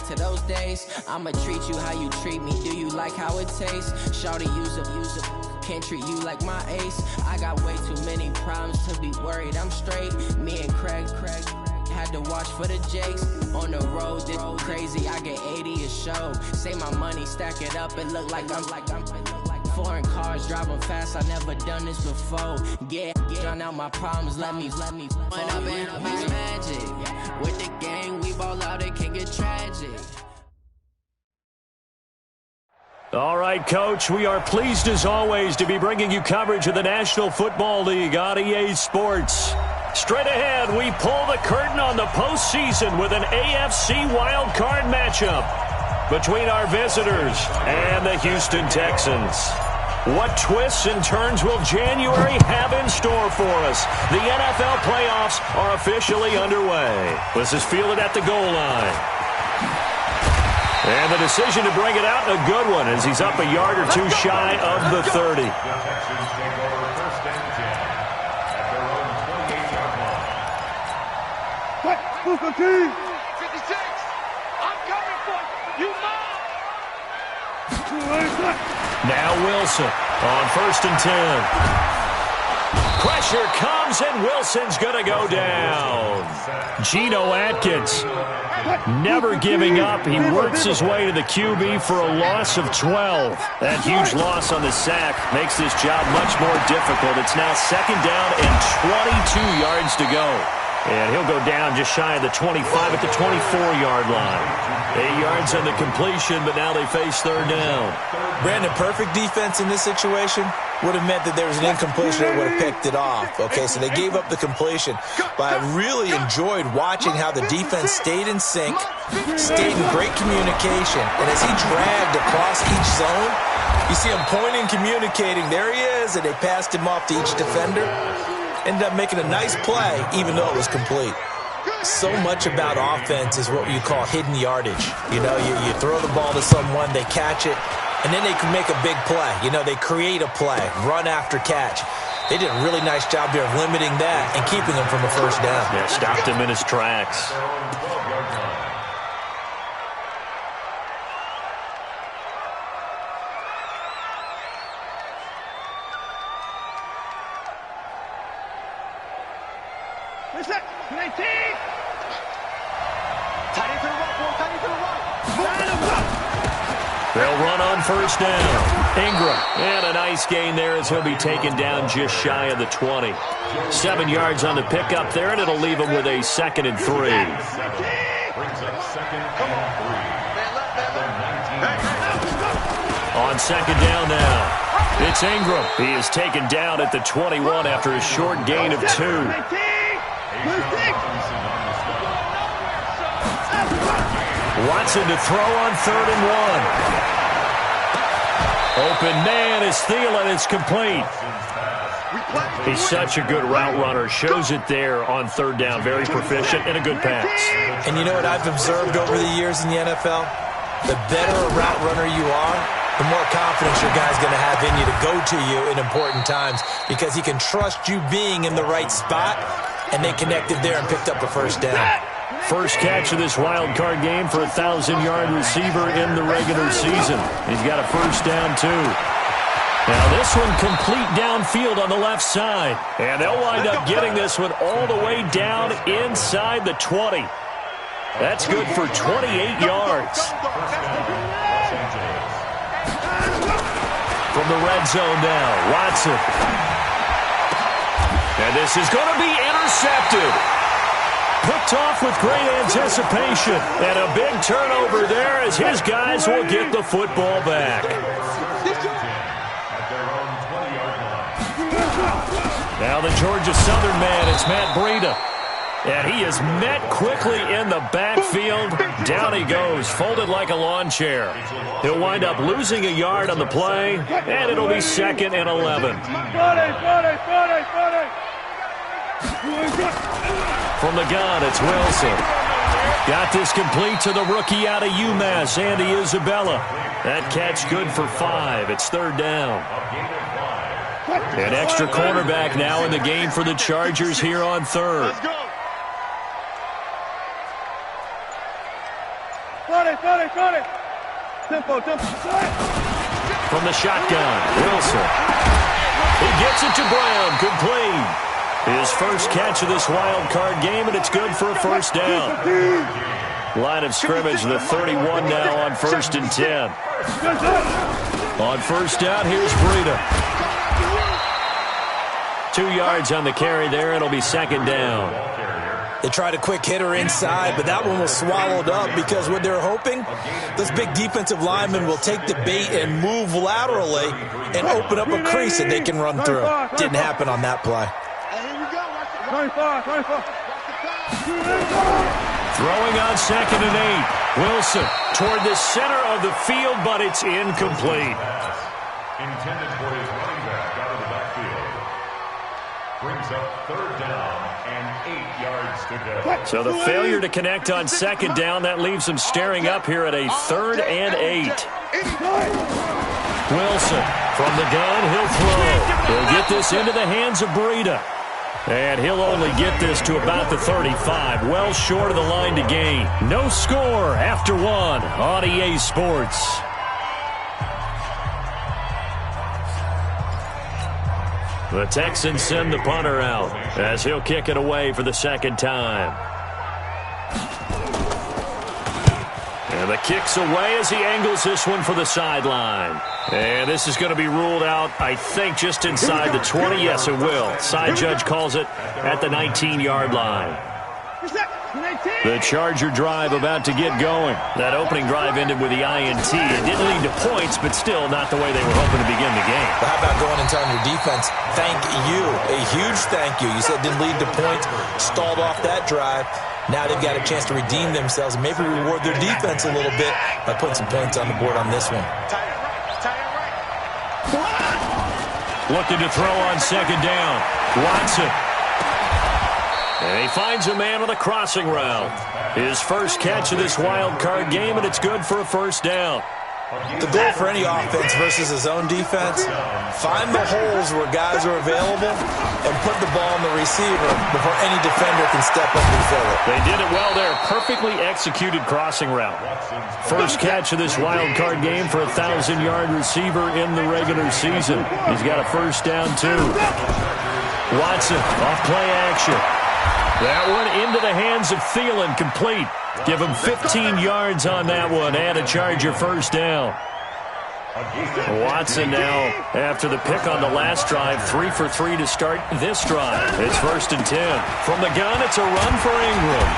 to those days. I'ma treat you how you treat me. Do you like how it tastes? Shawty, use up. Can't treat you like my ace. I got way too many problems to be worried. I'm straight. Me and Craig had to watch for the Jakes. On the road, this crazy. I get 80 a show. Say my money, stack it up. It look like I'm foreign cars driving fast. I never done this before. Drown out my problems. Let me. When up and up is magic. With the gang, we ball out. It can get tragic. All right, Coach, we are pleased as always to be bringing you coverage of the National Football League on EA Sports. Straight ahead, we pull the curtain on the postseason with an AFC wildcard matchup between our visitors and the Houston Texans. What twists and turns will January have in store for us? The NFL playoffs are officially underway. This is fielded at the goal line. And the decision to bring it out, a good one, as he's up a yard or two shy of the 30. Who's the team? 56. I'm coming for you. Now Wilson on 1st and 10. Pressure comes, and Wilson's going to go down. Geno Atkins never giving up. He works his way to the QB for a loss of 12. That huge loss on the sack makes this job much more difficult. It's now 2nd down and 22 yards to go. And he'll go down just shy of the 25 at the 24-yard line. 8 yards on the completion, but now they face 3rd down. Brandon, perfect defense in this situation would have meant that there was an incompletion that would have picked it off. Okay, so they gave up the completion. But I really enjoyed watching how the defense stayed in sync, stayed in great communication. And as he dragged across each zone, you see him pointing, communicating. There he is, and they passed him off to each defender. Ended up making a nice play, even though it was complete. So much about offense is what you call hidden yardage. You know, you throw the ball to someone, they catch it, and then they can make a big play. You know, they create a play, run after catch. They did a really nice job there of limiting that and keeping him from a 1st down. Yeah, stopped him in his tracks. They'll run on 1st down. Ingram, and a nice gain there as he'll be taken down just shy of the 20. 7 yards on the pickup there, and it'll leave him with a 2nd and 3. On 2nd down now, it's Ingram. He is taken down at the 21 after a short gain of 2. Watson to throw on 3rd and 1. Open man is Thielen. It's complete. He's such a good route runner. Shows it there on 3rd down. Very proficient and a good pass. And you know what I've observed over the years in the NFL? The better a route runner you are, the more confidence your guy's going to have in you to go to you in important times because he can trust you being in the right spot, and they connected there and picked up a 1st down. First catch of this wild card game for a 1,000-yard receiver in the regular season. He's got a 1st down, too. Now this one complete downfield on the left side. And they'll wind up getting this one all the way down inside the 20. That's good for 28 yards. From the red zone now, Watson. And this is going to be intercepted. Picked off with great anticipation. And a big turnover there as his guys will get the football back. Now the Georgia Southern man, it's Matt Breida. And he is met quickly in the backfield. Down he goes, folded like a lawn chair. He'll wind up losing a yard on the play, and it'll be 2nd and 11. From the gun, it's Wilson. Got this complete to the rookie out of UMass, Andy Isabella. That catch good for 5. It's 3rd down. An extra cornerback now in the game for the Chargers here on 3rd. Tempo. From the shotgun, Wilson. He gets it to Brown, complete. His first catch of this wild card game, and it's good for a first down. Line of scrimmage, the 31 now on 1st and 10. On first down, here's Breida. 2 yards on the carry there. It'll be 2nd down. They tried a quick hitter inside, but that one was swallowed up because what they're hoping, those big defensive linemen will take the bait and move laterally and open up a crease that they can run through. Didn't happen on that play. Throwing on 2nd and 8. Wilson toward the center of the field, but it's incomplete. Intended for his running back out of the backfield. Brings up 3rd down and 8 yards to go. So the failure to connect on 2nd down, that leaves him staring up here at a 3rd and 8. Wilson from the gun, he'll throw. He'll get this into the hands of Breida. And he'll only get this to about the 35, well short of the line to gain. No score after 1 on EA Sports. The Texans send the punter out as he'll kick it away for the 2nd time. And the kick's away as he angles this one for the sideline. And this is going to be ruled out, I think, just inside the 20. Yes, it will. Side judge calls it at the 19-yard line. The Charger drive about to get going. That opening drive ended with the INT. It didn't lead to points, but still not the way they were hoping to begin the game. But how about going and telling your defense, thank you, a huge thank you. You said it didn't lead to points, stalled off that drive. Now they've got a chance to redeem themselves and maybe reward their defense a little bit by putting some points on the board on this one. Looking to throw on 2nd down. Watson. And he finds a man on the crossing route. His first catch of this wild card game, and it's good for a first down. The goal for any offense versus his own defense, find the holes where guys are available and put the ball on the receiver before any defender can step up and fill it. They did it well there. Perfectly executed crossing route. First catch of this wild card game for a 1,000-yard receiver in the regular season. He's got a first down, too. Watson off play action. That one into the hands of Thielen, complete. Give him 15 yards on that one and a Charger first down. Watson now, after the pick on the last drive, 3 for 3 to start this drive. It's 1st and 10. From the gun, it's a run for Ingram.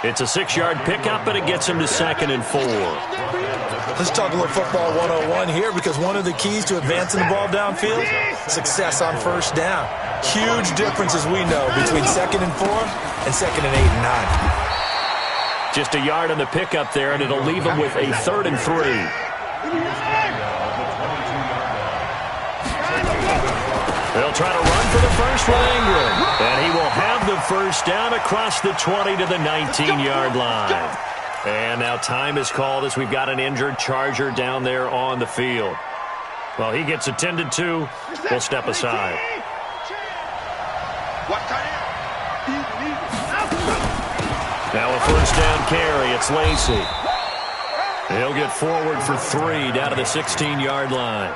It's a 6-yard pickup, and it gets him to 2nd and 4. Let's talk a little football 101 here, because one of the keys to advancing the ball downfield, success on first down. Huge difference, as we know, between 2nd and 4 and 2nd and 8 and 9. Just a yard on the pickup there, and it'll leave him with a 3rd and 3. They'll try to run for the first with Ingram. And he will have the first down across the 20 to the 19-yard line. And now time is called as we've got an injured Charger down there on the field. Well, he gets attended to. We'll step aside. Now a first down carry. It's Lacy. He'll get forward for 3 down to the 16-yard line.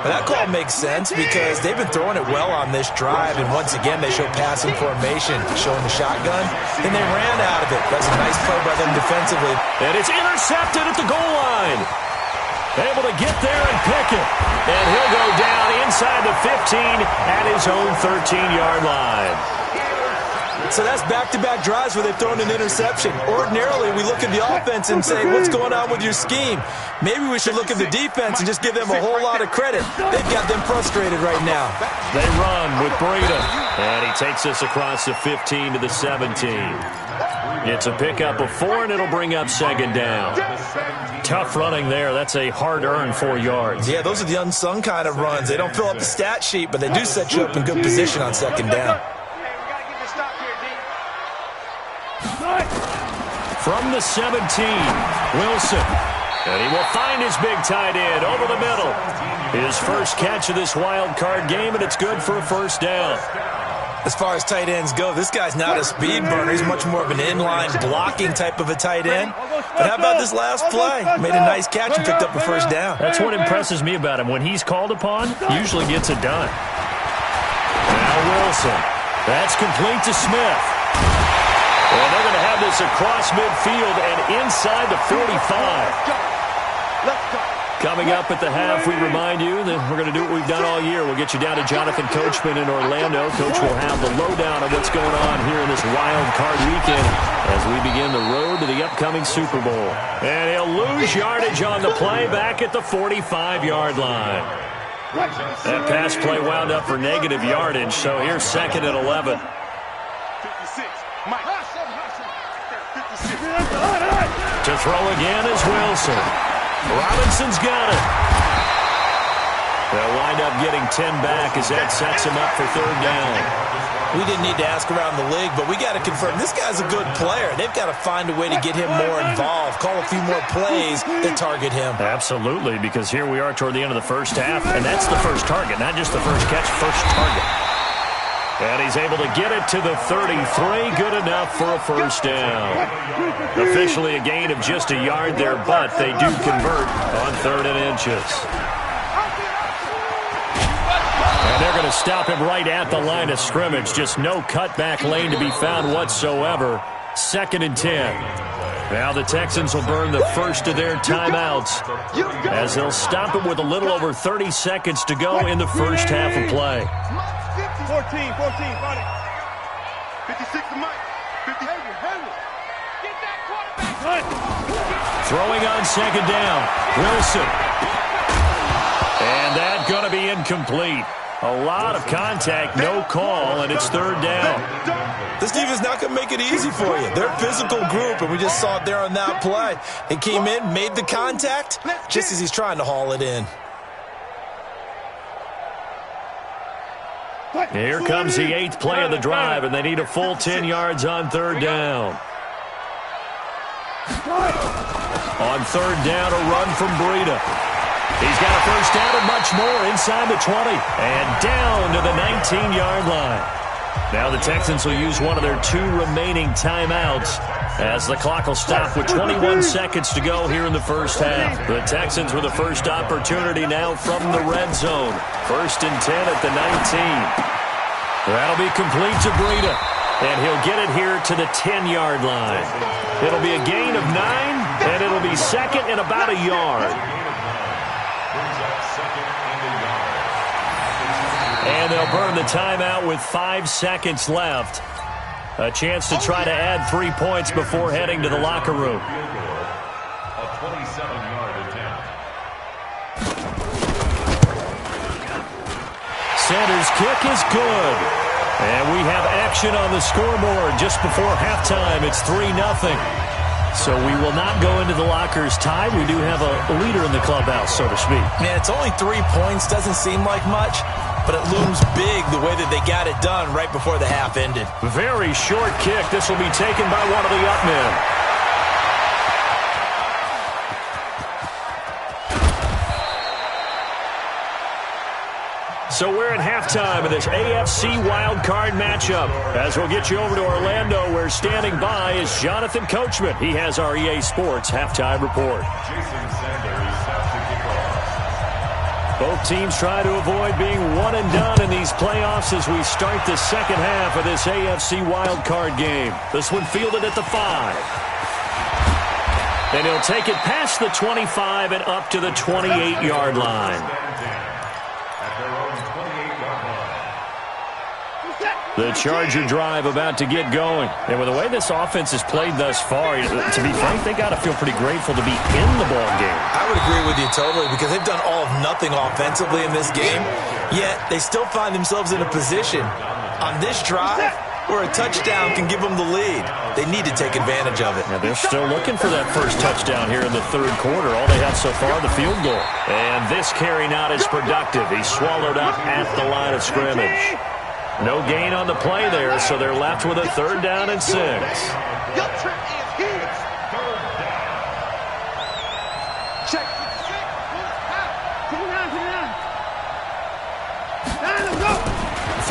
That call makes sense because they've been throwing it well on this drive, and once again they show passing formation, showing the shotgun, and they ran out of it. That's a nice play by them defensively. And it's intercepted at the goal line. Able to get there and pick it. And he'll go down inside the 15 at his own 13-yard line. So that's back-to-back drives where they've thrown an interception. Ordinarily, we look at the offense and say, what's going on with your scheme? Maybe we should look at the defense and just give them a whole lot of credit. They've got them frustrated right now. They run with Breida. And he takes this across the 15 to the 17. It's a pickup of 4, and it'll bring up 2nd down. Tough running there. That's a hard-earned 4 yards. Yeah, those are the unsung kind of runs. They don't fill up the stat sheet, but they do set you up in good position on 2nd down. From the 17, Wilson. And he will find his big tight end over the middle. His first catch of this wild card game, and it's good for a first down. As far as tight ends go, this guy's not a speed burner. He's much more of an inline blocking type of a tight end. But how about this last play? Made a nice catch and picked up a first down. That's what impresses me about him. When he's called upon, he usually gets it done. Now Wilson. That's complete to Smith. And they're going to have this across midfield and inside the 45. Let's go. Coming up at the half, we remind you that we're going to do what we've done all year. We'll get you down to Jonathan Coachman in Orlando. Coach will have the lowdown of what's going on here in this wild card weekend as we begin the road to the upcoming Super Bowl. And he'll lose yardage on the play back at the 45-yard line. That pass play wound up for negative yardage, so here's 2nd and 11. 56. Mike. 56. To throw again is Wilson. Robinson's got it. They'll wind up getting 10 back as that sets him up for 3rd down. We didn't need to ask around the league, but we got to confirm this guy's a good player. They've got to find a way to get him more involved, call a few more plays that target him. Absolutely, because here we are toward the end of the first half, and that's the first target, not just the first catch, first target. And he's able to get it to the 33. Good enough for a first down. Officially a gain of just a yard there, but they do convert on 3rd and inches. And they're going to stop him right at the line of scrimmage. Just no cutback lane to be found whatsoever. 2nd and 10. Now the Texans will burn the first of their timeouts as they'll stop it with a little over 30 seconds to go in the first half of play. 14, 40. 56 to Mike. 50. Get that quarterback. Throwing on 2nd down. Wilson. And that's going to be incomplete. A lot of contact, no call, and it's 3rd down. This defense not going to make it easy for you. They're a physical group, and we just saw it there on that play. He came in, made the contact, just as he's trying to haul it in. Here comes the 8th play of the drive, and they need a full 10 yards on 3rd down. On 3rd down, a run from Breida. He's got a first down and much more inside the 20 and down to the 19-yard line. Now the Texans will use one of their 2 remaining timeouts as the clock will stop with 21 seconds to go here in the first half. The Texans with the first opportunity now from the red zone. 1st and 10 at the 19. That'll be complete to Breida, and he'll get it here to the 10-yard line. It'll be a gain of 9, and it'll be 2nd and about a yard. And they'll burn the timeout with 5 seconds left. A chance to try to add 3 points before heading to the locker room. A 27-yard attempt. Sanders' kick is good. And we have action on the scoreboard just before halftime. It's 3-0. So we will not go into the lockers tied. We do have a leader in the clubhouse, so to speak. Man, it's only 3 points. Doesn't seem like much, but it looms big the way that they got it done right before the half ended. Very short kick. This will be taken by one of the up men. So we're at halftime of this AFC wildcard matchup. As we'll get you over to Orlando, where standing by is Jonathan Coachman. He has our EA Sports halftime report. Jason Sanders has to kick off. Both teams try to avoid being one and done in these playoffs as we start the second half of this AFC wildcard game. This one fielded at the 5. And he'll take it past the 25 and up to the 28-yard line. The Charger drive about to get going. And with the way this offense has played thus far, to be frank, they got to feel pretty grateful to be in the ball game. I would agree with you totally because they've done all of nothing offensively in this game, yet they still find themselves in a position on this drive where a touchdown can give them the lead. They need to take advantage of it. Now they're still looking for that first touchdown here in the third quarter. All they have so far, the field goal. And this carry not as productive. He's swallowed up at the line of scrimmage. No gain on the play there, so they're left with a 3rd down and 6. Your trip is his. Check.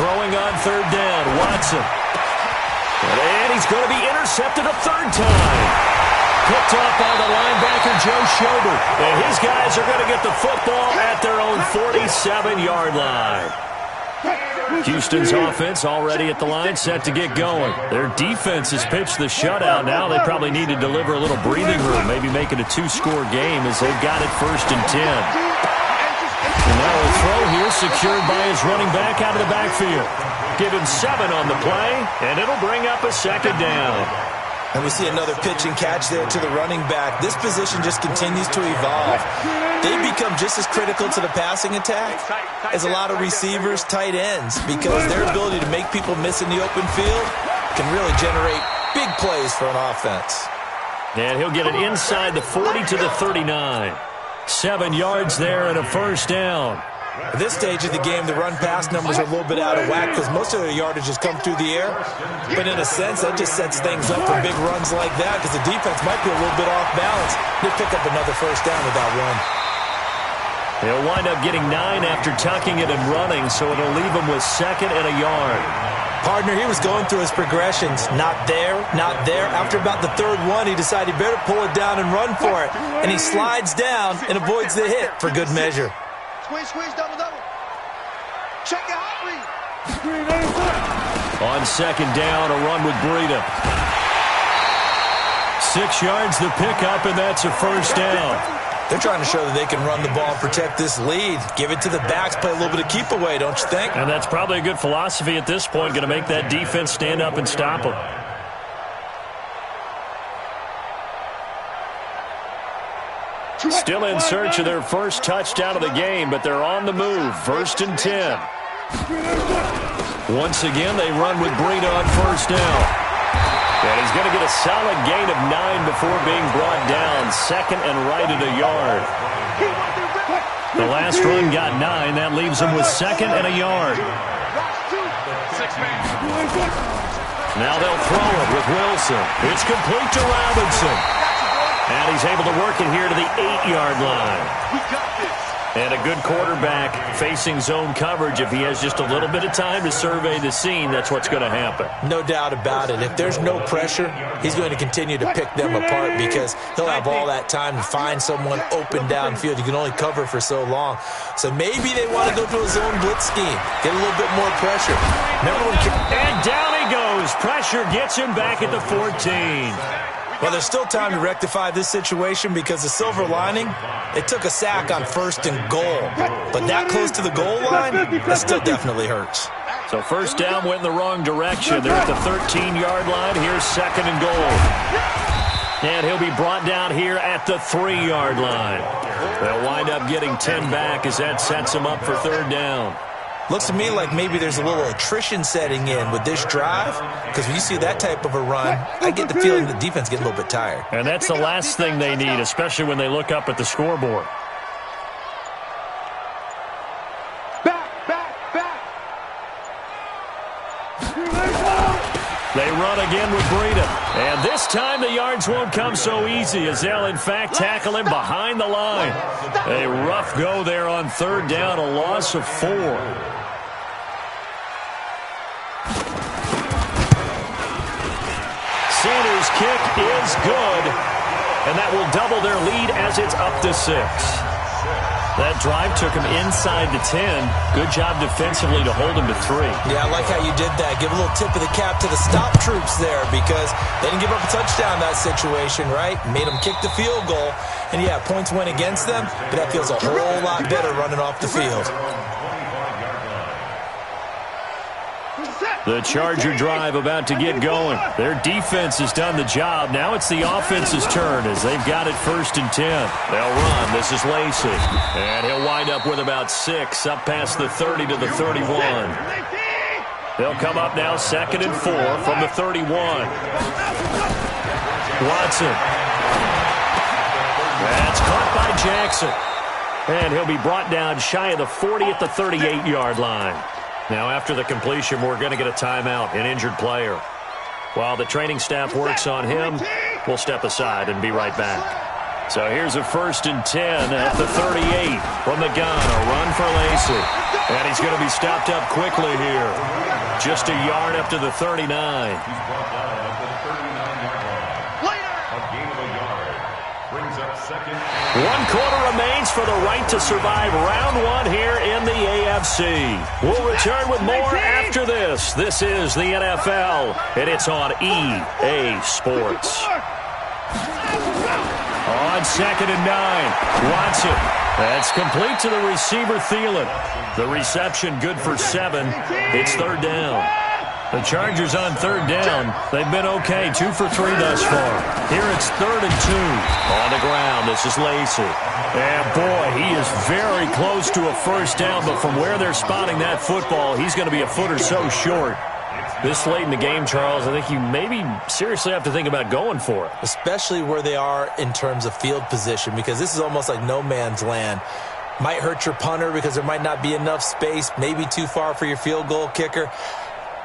Throwing on third down, Watson. And he's going to be intercepted a third time. Picked off by the linebacker, Joe Schobert. And his guys are going to get the football at their own 47-yard line. Houston's offense already at the line, set to get going. Their defense has pitched the shutout. Now they probably need to deliver a little breathing room, maybe make it a 2-score game as they've got it 1st and 10. And now a throw here secured by his running back out of the backfield. Give him 7 on the play, and it'll bring up a 2nd down. And we see another pitch and catch there to the running back. This position just continues to evolve. They become just as critical to the passing attack as a lot of receivers, tight ends, because their ability to make people miss in the open field can really generate big plays for an offense. And he'll get it inside the 40 to the 39. 7 yards there and a 1st down. At this stage of the game, the run-pass numbers are a little bit out of whack because most of their yardage has come through the air. But in a sense, that just sets things up for big runs like that because the defense might be a little bit off balance. They pick up another 1st down with that run. They'll wind up getting 9 after tucking it and running, so it'll leave them with 2nd and a yard. Partner, he was going through his progressions. Not there, not there. After about the 3rd one, he decided he better pull it down and run for it. And he slides down and avoids the hit for good measure. Squeeze, double. Check it out, read. On 2nd down, a run with Breida. 6 yards the pickup, and that's a 1st down. They're trying to show that they can run the ball and protect this lead. Give it to the backs, play a little bit of keep away, don't you think? And that's probably a good philosophy at this point, going to make that defense stand up and stop them. Still in search of their first touchdown of the game, but they're on the move. 1st and 10. Once again, they run with Breida on 1st down. And he's going to get a solid gain of 9 before being brought down. 2nd and right at a yard. The last run got 9. That leaves him with 2nd and a yard. Now they'll throw it with Wilson. It's complete to Robinson. And he's able to work it here to the 8-yard line. We got this. And a good quarterback facing zone coverage. If he has just a little bit of time to survey the scene, that's what's going to happen. No doubt about it. If there's no pressure, he's going to continue to pick them apart because he'll have all that time to find someone open downfield. You can only cover for so long. So maybe they want to go to a zone blitz scheme, get a little bit more pressure. Remember when... And down he goes. Pressure gets him back at the 14. Well, there's still time to rectify this situation because the silver lining, they took a sack on 1st and goal. But that close to the goal line, that still definitely hurts. So 1st down went in the wrong direction. They're at the 13-yard line. Here's 2nd and goal. And he'll be brought down here at the 3-yard line. They'll wind up getting 10 back as that sets them up for 3rd down. Looks to me like maybe there's a little attrition setting in with this drive because when you see that type of a run, I get the feeling the defense gets a little bit tired. And that's the last thing they need, especially when they look up at the scoreboard. Back. They run again with Breida. And this time the yards won't come so easy as they'll, in fact, tackle him behind the line. A rough go there on 3rd down, a loss of 4. Sanders' kick is good, and that will double their lead as it's up to 6. That drive took him inside the 10. Good job defensively to hold him to 3. Yeah, I like how you did that. Give a little tip of the cap to the stop troops there because they didn't give up a touchdown in that situation, right? Made them kick the field goal. And, yeah, points went against them, but that feels a whole lot better running off the field. The Charger drive about to get going. Their defense has done the job. Now it's the offense's turn as they've got it 1st and 10. They'll run. This is Lacey. And he'll wind up with about 6 up past the 30 to the 31. They'll come up now 2nd and 4 from the 31. Watson. That's caught by Jackson. And he'll be brought down shy of the 40 at the 38-yard line. Now, after the completion, we're going to get a timeout, an injured player. While the training staff works on him, we'll step aside and be right back. So here's a 1st and 10 at the 38 from the gun. A run for Lacey. And he's going to be stopped up quickly here. Just a yard up to the 39. He's brought down at the 39-yard line. A gain of a yard. Brings up 2nd. 1 quarter remains for the right to survive round 1 here in the AFC. We'll return with more after this. This is the NFL, and it's on EA Sports. On 2nd and 9, Watson. That's complete to the receiver, Thielen. The reception good for 7. It's 3rd down. The Chargers on 3rd down. They've been okay, 2 for 3 thus far. Here it's 3rd and 2. On the ground, this is Lacey. And boy, he is very close to a 1st down, but from where they're spotting that football, he's going to be a foot or so short. This late in the game, Charles, I think you maybe seriously have to think about going for it. Especially where they are in terms of field position, because this is almost like no man's land. Might hurt your punter because there might not be enough space, maybe too far for your field goal kicker.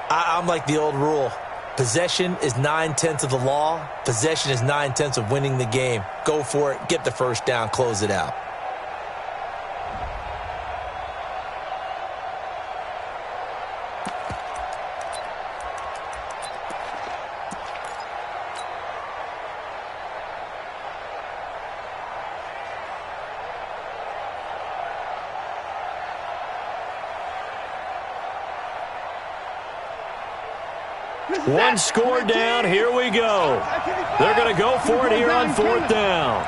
I'm like the old rule. Possession is 9/10 of the law. Possession is 9/10 of winning the game. Go for it. Get the 1st down. Close it out. One score down. Here we go. They're going to go for it here on 4th down.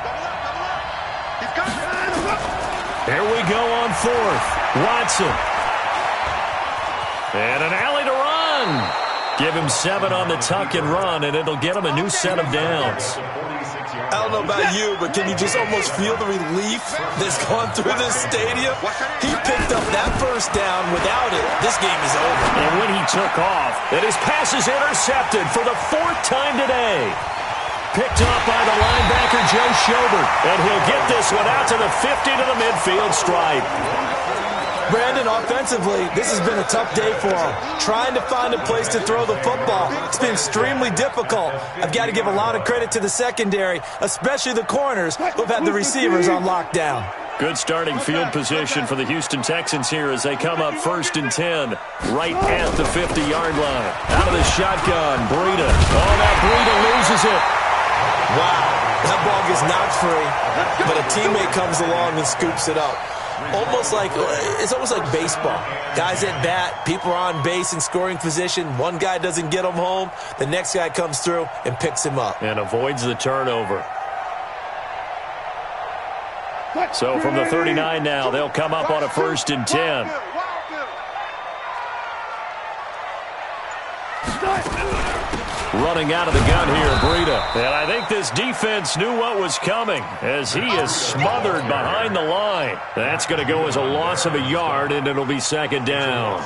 Here we go on 4th. Watson. And an alley to run. Give him 7 on the tuck and run, and it'll get him a new set of downs. I don't know about you, but can you just almost feel the relief that's gone through this stadium? He picked up that 1st down. Without it, this game is over. And when he took off, and his pass is intercepted for the 4th time today. Picked off by the linebacker, Joe Schobert. And he'll get this one out to the 50 to the midfield stripe. Brandon, offensively, this has been a tough day for him. Trying to find a place to throw the football. It's been extremely difficult. I've got to give a lot of credit to the secondary, especially the corners who've had the receivers on lockdown. Good starting field position for the Houston Texans here as they come up 1st and 10, right at the 50-yard line. Out of the shotgun, Breida. Oh, now Breida loses it. Wow, that ball gets knocked free, but a teammate comes along and scoops it up. It's almost like baseball. Guys at bat, people are on base in scoring position. One guy doesn't get him home. The next guy comes through and picks him up. And avoids the turnover. So from the 39 now, they'll come up on a 1st and 10. Running out of the gun here, Breida. And I think this defense knew what was coming as he is smothered behind the line. That's going to go as a loss of a yard, and it'll be 2nd down.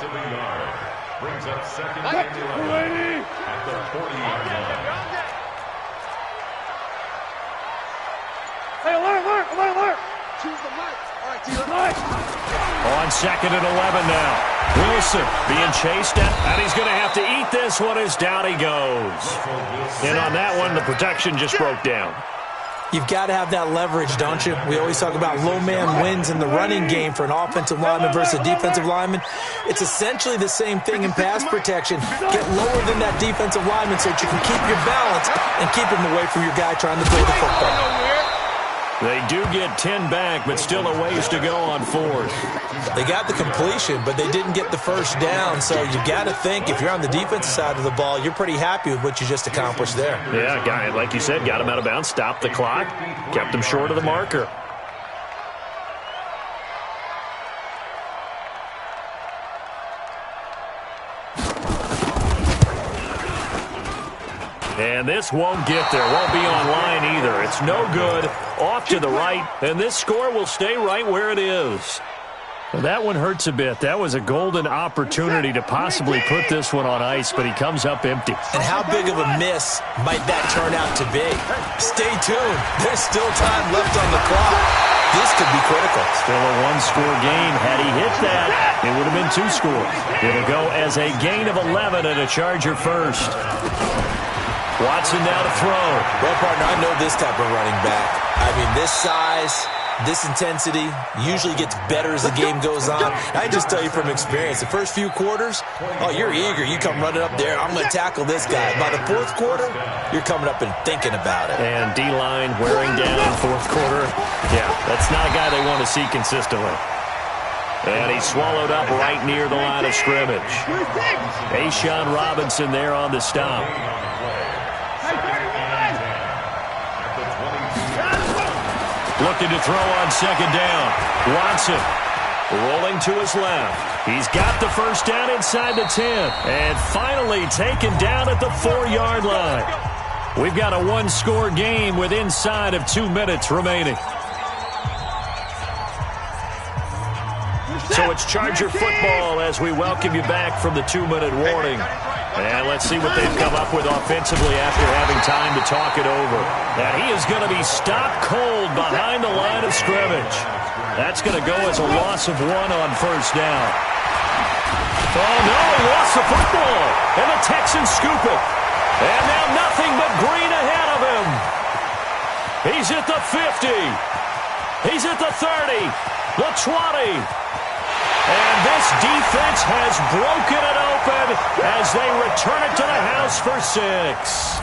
Brings up 2nd and 11 at the 40-yard line. Hey, alert. Choose the mic. All right, On 2nd and 11 now. Wilson being chased at, and he's going to have to eat this one as down he goes. And on that one, the protection just broke down. You've got to have that leverage, don't you? We always talk about low man wins in the running game for an offensive lineman versus a defensive lineman. It's essentially the same thing in pass protection. Get lower than that defensive lineman so that you can keep your balance and keep him away from your guy trying to throw the football. They do get 10 back, but still a ways to go on 4th. They got the completion, but they didn't get the 1st down. So you got to think if you're on the defensive side of the ball, you're pretty happy with what you just accomplished there. Yeah, guy, like you said, got him out of bounds, stopped the clock, kept him short of the marker. And this won't get there. Won't be online either. It's no good. Off to the right. And this score will stay right where it is. Well, that one hurts a bit. That was a golden opportunity to possibly put this one on ice, but he comes up empty. And how big of a miss might that turn out to be? Stay tuned. There's still time left on the clock. This could be critical. Still a one-score game. Had he hit that, it would have been 2 scores. It'll go as a gain of 11 and a Charger first. Watson now to throw. Well, partner, I know this type of running back. I mean, this size, this intensity usually gets better as the game goes on. I just tell you from experience, the first few quarters, oh, you're eager. You come running up there, I'm going to tackle this guy. By the fourth quarter, you're coming up and thinking about it. And D-line wearing down fourth quarter. Yeah, that's not a guy they want to see consistently. And he's swallowed up right near the line of scrimmage. Ashawn Robinson there on the stop. Looking to throw on second down. Watson rolling to his left. He's got the first down inside the 10. And finally taken down at the 4-yard line. We've got a one-score game with inside of 2 minutes remaining. So it's Charger football as we welcome you back from the 2-minute warning. And let's see what they've come up with offensively after having time to talk it over. And he is going to be stopped cold behind the line of scrimmage. That's going to go as a loss of 1 on first down. Oh, no, he lost the football. And the Texans scoop it. And now nothing but green ahead of him. He's at the 50. He's at the 30. The 20. And this defense has broken it open as they return it to the house for 6.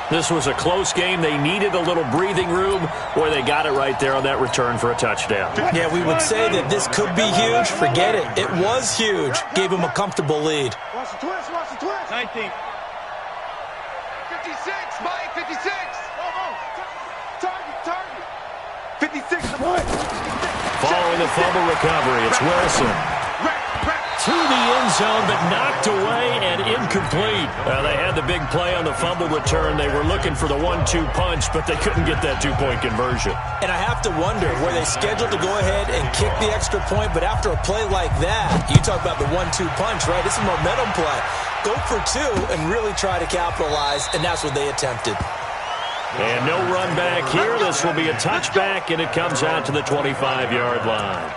This was a close game. They needed a little breathing room where they got it right there on that return for a touchdown. Yeah, we would say that this could be huge. Forget it. It was huge. Gave him a comfortable lead. Watch the twist, watch the twist. 19. 56, Mike, 56. Target. 56, the point. Following the fumble recovery, it's Wilson. To the end zone, but knocked away and incomplete. They had the big play on the fumble return. They were looking for the 1-2 punch, but they couldn't get that 2-point conversion. And I have to wonder, were they scheduled to go ahead and kick the extra point, but after a play like that, you talk about the 1-2 punch, right? It's a momentum play. Go for 2 and really try to capitalize, and that's what they attempted. And no run back here. This will be a touchback, and it comes out to the 25-yard line.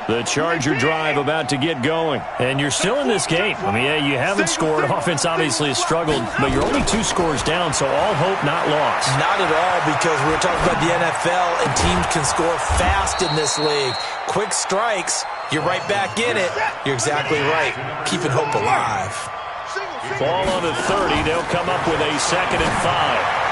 The Charger drive about to get going. And you're still in this game. I mean, yeah, you haven't scored. Offense obviously has struggled, but you're only 2 scores down, so all hope not lost. Not at all, because we're talking about the NFL, and teams can score fast in this league. Quick strikes, you're right back in it. You're exactly right. Keeping hope alive. Ball on the 30. They'll come up with a 2nd and 5.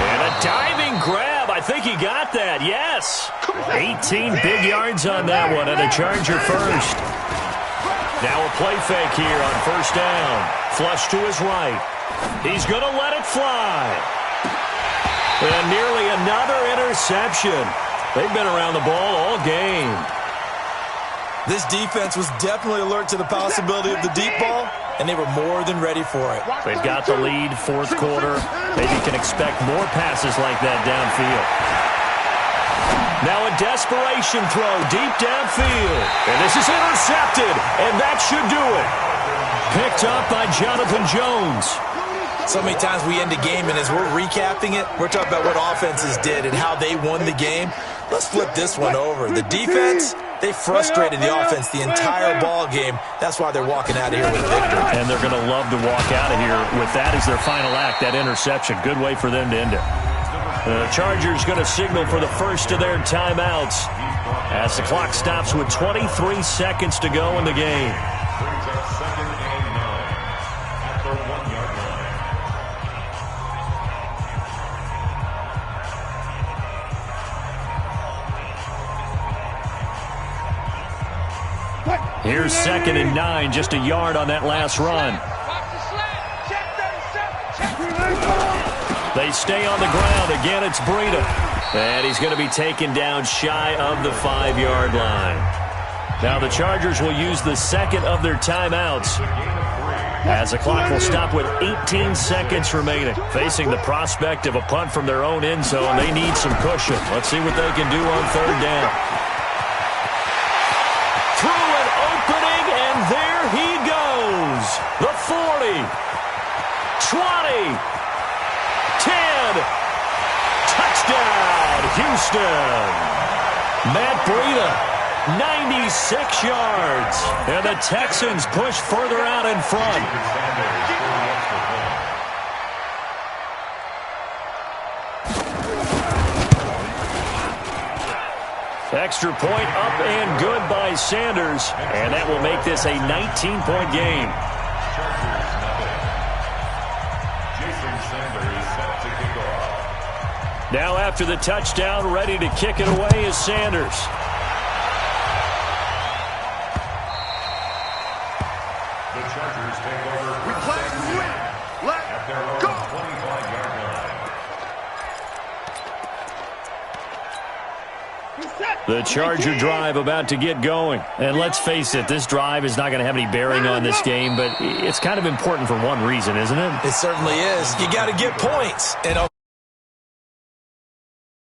And a diving grab. I think he got that, yes. 18 big yards on that one, and a Charger first. Now a play fake here on first down. Flush to his right. He's going to let it fly. And nearly another interception. They've been around the ball all game. This defense was definitely alert to the possibility of the deep ball, and they were more than ready for it. They've got the lead, fourth quarter. Maybe you can expect more passes like that downfield. Now a desperation throw deep downfield. And this is intercepted, and that should do it. Picked up by Jonathan Jones. So many times we end a game, and as we're recapping it, we're talking about what offenses did and how they won the game. Let's flip this one over. The defense, they frustrated the offense the entire ball game. That's why they're walking out of here with a victory. And they're going to love to walk out of here with that as their final act, that interception. Good way for them to end it. The Chargers going to signal for the first of their timeouts as the clock stops with 23 seconds to go in the game. Brings up 2nd and 9 at the 1-yard line. Here's 2nd and 9, just a yard on that last run. They stay on the ground. Again, it's Breida. And he's going to be taken down shy of the 5-yard line. Now the Chargers will use the second of their timeouts as the clock will stop with 18 seconds remaining. Facing the prospect of a punt from their own end zone, they need some cushion. Let's see what they can do on third down. Through an opening, and there he goes. The 40, 20, 10, Touchdown, Houston. Matt Breida, 96 yards. And the Texans push further out in front. Extra point up and good by Sanders. And that will make this a 19-point game. Now after the touchdown, ready to kick it away is Sanders. The Chargers take over. We play to win. At their own 25-yard line. The Charger drive about to get going. And let's face it, this drive is not going to have any bearing on this game, but it's kind of important for one reason, isn't it? It certainly is. You got to get points. And